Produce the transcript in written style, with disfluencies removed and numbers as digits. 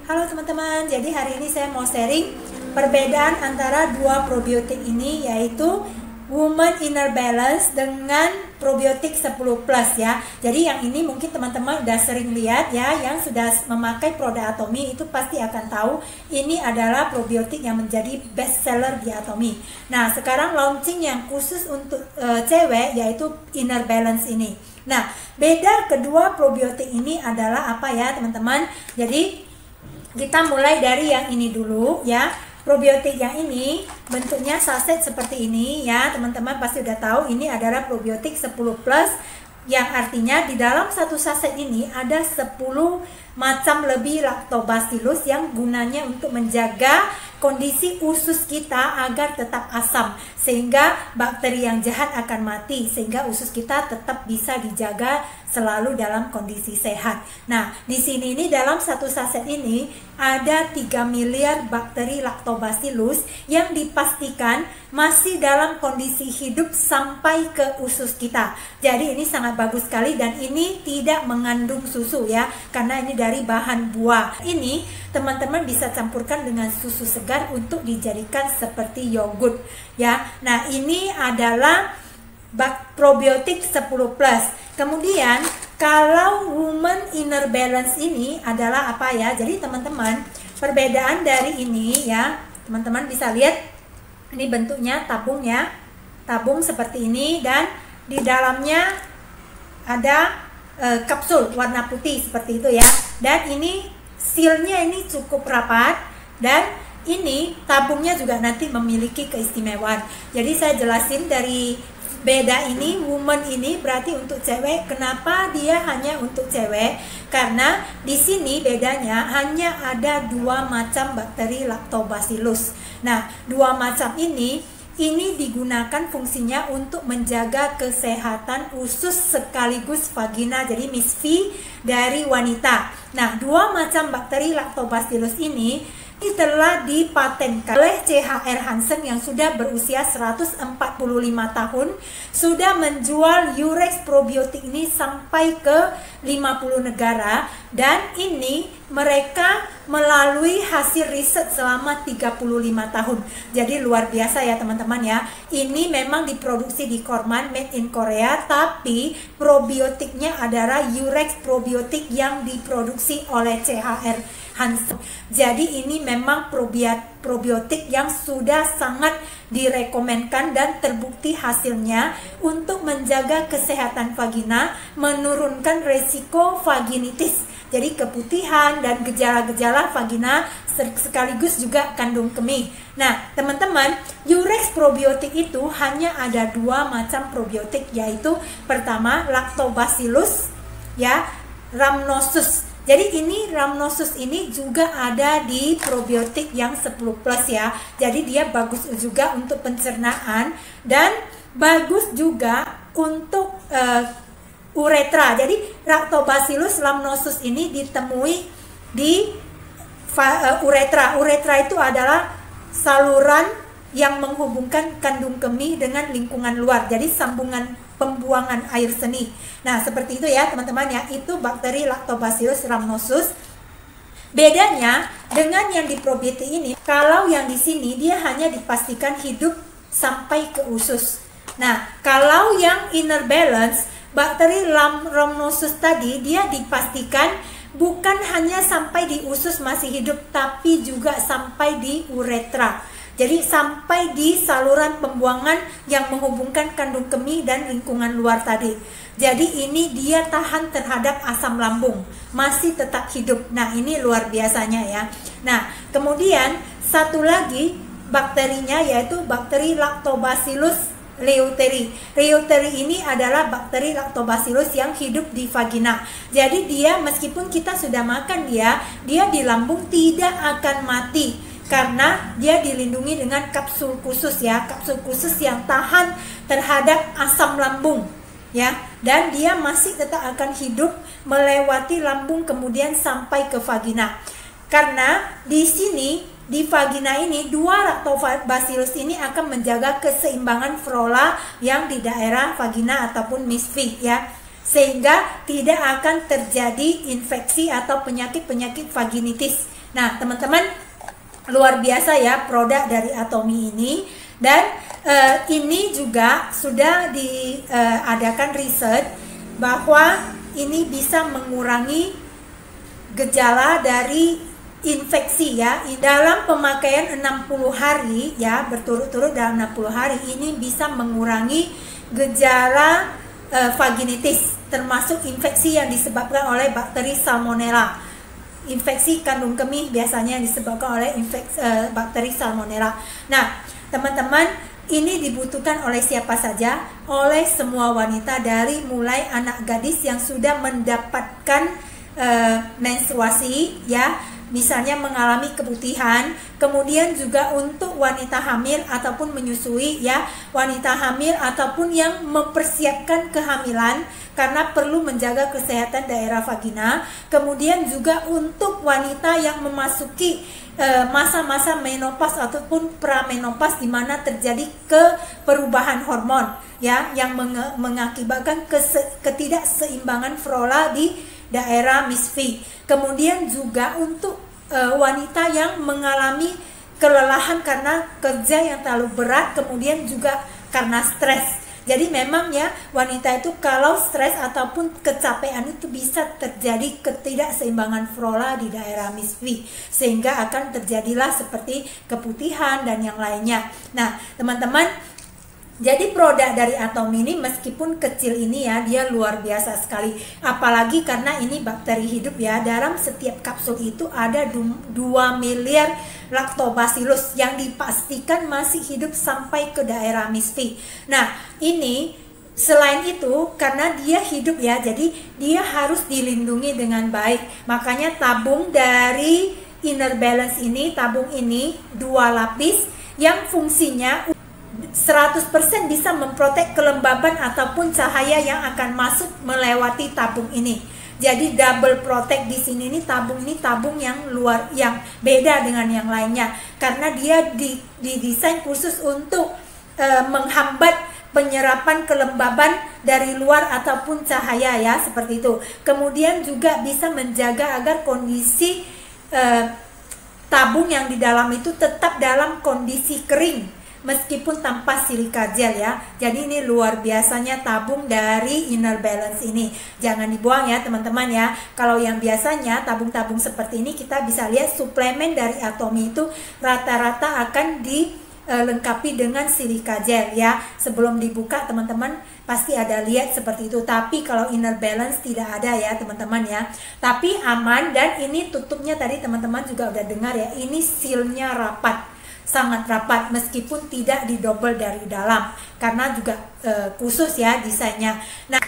Halo teman-teman, jadi hari ini saya mau sharing perbedaan antara dua probiotik ini, yaitu Woman Inner Balance dengan probiotik 10 plus ya. Jadi yang ini mungkin teman-teman udah sering lihat ya, yang sudah memakai produk Atomy itu pasti akan tahu ini adalah probiotik yang menjadi best seller di Atomy. Nah, sekarang launching yang khusus untuk cewek, yaitu Inner Balance ini. Nah, beda kedua probiotik ini adalah apa ya teman-teman? Jadi kita mulai dari yang ini dulu ya. Probiotik yang ini bentuknya saset seperti ini ya. Teman-teman pasti udah tahu ini adalah probiotik 10 plus, yang artinya di dalam satu saset ini ada 10 macam lebih lactobacillus yang gunanya untuk menjaga kondisi usus kita agar tetap asam, sehingga bakteri yang jahat akan mati, sehingga usus kita tetap bisa dijaga selalu dalam kondisi sehat. Nah, di sini ini dalam satu saset ini ada 3 miliar bakteri lactobacillus yang dipastikan masih dalam kondisi hidup sampai ke usus kita. Jadi ini sangat bagus sekali, dan ini tidak mengandung susu ya, karena ini dari bahan buah. Ini teman-teman bisa campurkan dengan susu segar untuk dijadikan seperti yogurt ya. Nah, ini adalah probiotik 10 plus. Kemudian kalau Woman Inner Balance ini adalah apa ya? Jadi teman-teman, perbedaan dari ini ya, teman-teman bisa lihat ini bentuknya tabung ya. Tabung seperti ini, dan di dalamnya ada kapsul warna putih seperti itu ya. Dan ini sealnya ini cukup rapat, dan ini tabungnya juga nanti memiliki keistimewaan. Jadi saya jelasin dari beda ini. Woman ini berarti untuk cewek. Kenapa dia hanya untuk cewek? Karena di sini bedanya hanya ada 2 macam bakteri lactobacillus. Nah, 2 macam ini digunakan fungsinya untuk menjaga kesehatan usus sekaligus vagina, jadi misfi dari wanita. Nah, 2 macam bakteri lactobacillus ini telah dipatenkan oleh CHR Hansen yang sudah berusia 145 tahun, sudah menjual Urex probiotik ini sampai ke 50 negara, dan ini mereka melalui hasil riset selama 35 tahun. Jadi luar biasa ya teman-teman ya. Ini memang diproduksi di Korman, made in Korea, tapi probiotiknya adalah Urex probiotik yang diproduksi oleh CHR Hansen. Jadi ini memang probiotik yang sudah sangat direkomendkan dan terbukti hasilnya untuk menjaga kesehatan vagina, menurunkan resiko vaginitis, jadi keputihan dan gejala-gejala vagina, sekaligus juga kandung kemih. Nah teman-teman, Urex probiotik itu hanya ada 2 macam probiotik, yaitu pertama Lactobacillus ya, Rhamnosus. Jadi ini Rhamnosus ini juga ada di probiotik yang 10 plus ya. Jadi dia bagus juga untuk pencernaan, dan bagus juga untuk uretra. Jadi Lactobacillus rhamnosus ini ditemui di uretra. Uretra itu adalah saluran yang menghubungkan kandung kemih dengan lingkungan luar. Jadi sambungan pembuangan air seni. Nah, seperti itu ya teman-teman ya. Itu bakteri Lactobacillus rhamnosus. Bedanya dengan yang di probiotik ini, kalau yang di sini dia hanya dipastikan hidup sampai ke usus. Nah, kalau yang Inner Balance, bakteri rhamnosus tadi dia dipastikan bukan hanya sampai di usus masih hidup, tapi juga sampai di uretra. Jadi sampai di saluran pembuangan yang menghubungkan kandung kemih dan lingkungan luar tadi. Jadi ini dia tahan terhadap asam lambung, masih tetap hidup. Nah, ini luar biasanya ya. Nah, kemudian satu lagi bakterinya yaitu bakteri Lactobacillus reuteri. Reuteri ini adalah bakteri Lactobacillus yang hidup di vagina. Jadi dia meskipun kita sudah makan dia di lambung tidak akan mati, karena dia dilindungi dengan kapsul khusus ya, kapsul khusus yang tahan terhadap asam lambung ya, dan dia masih tetap akan hidup melewati lambung kemudian sampai ke vagina. Karena di sini di vagina ini 2 lactobacillus ini akan menjaga keseimbangan flora yang di daerah vagina ataupun misfi ya, sehingga tidak akan terjadi infeksi atau penyakit-penyakit vaginitis Nah, teman-teman, luar biasa ya produk dari Atomy ini. Dan ini juga sudah diadakan riset bahwa ini bisa mengurangi gejala dari infeksi ya. Dalam pemakaian 60 hari ya, berturut-turut dalam 60 hari ini bisa mengurangi gejala vaginitis, termasuk infeksi yang disebabkan oleh bakteri Salmonella. Infeksi kandung kemih biasanya disebabkan oleh bakteri Salmonella. Nah, teman-teman, ini dibutuhkan oleh siapa saja? Oleh semua wanita, dari mulai anak gadis yang sudah mendapatkan menstruasi ya, misalnya mengalami keputihan, kemudian juga untuk wanita hamil ataupun menyusui ya, wanita hamil ataupun yang mempersiapkan kehamilan karena perlu menjaga kesehatan daerah vagina, kemudian juga untuk wanita yang memasuki masa-masa menopause ataupun pramenopause di mana terjadi perubahan hormon ya, yang mengakibatkan ketidakseimbangan flora di daerah misfi. Kemudian juga untuk wanita yang mengalami kelelahan karena kerja yang terlalu berat, kemudian juga karena stres. Jadi memang ya, wanita itu kalau stres ataupun kecapean itu bisa terjadi ketidakseimbangan flora di daerah misfi, sehingga akan terjadilah seperti keputihan dan yang lainnya. Nah, teman-teman, jadi produk dari Atomy ini meskipun kecil ini ya, dia luar biasa sekali. Apalagi karena ini bakteri hidup ya. Dalam setiap kapsul itu ada 2 miliar lactobacillus yang dipastikan masih hidup sampai ke daerah misfi. Nah, ini selain itu karena dia hidup ya, jadi dia harus dilindungi dengan baik. Makanya tabung dari Inner Balance ini, tabung ini 2 lapis yang fungsinya 100% bisa memprotek kelembaban ataupun cahaya yang akan masuk melewati tabung ini. Jadi double protect di sini. Ini tabung yang beda dengan yang lainnya karena dia didesain khusus untuk menghambat penyerapan kelembaban dari luar ataupun cahaya ya, seperti itu. Kemudian juga bisa menjaga agar kondisi tabung yang di dalam itu tetap dalam kondisi kering meskipun tanpa silika gel ya. Jadi ini luar biasanya tabung dari Inner Balance ini. Jangan dibuang ya teman-teman ya. Kalau yang biasanya tabung-tabung seperti ini kita bisa lihat suplemen dari Atomy itu rata-rata akan dilengkapi dengan silika gel ya. Sebelum dibuka teman-teman pasti ada lihat seperti itu. Tapi kalau Inner Balance tidak ada ya teman-teman ya. Tapi aman, dan ini tutupnya tadi teman-teman juga udah dengar ya. Ini sealnya rapat, sangat rapat meskipun tidak didobel dari dalam karena juga khusus ya desainnya. Nah,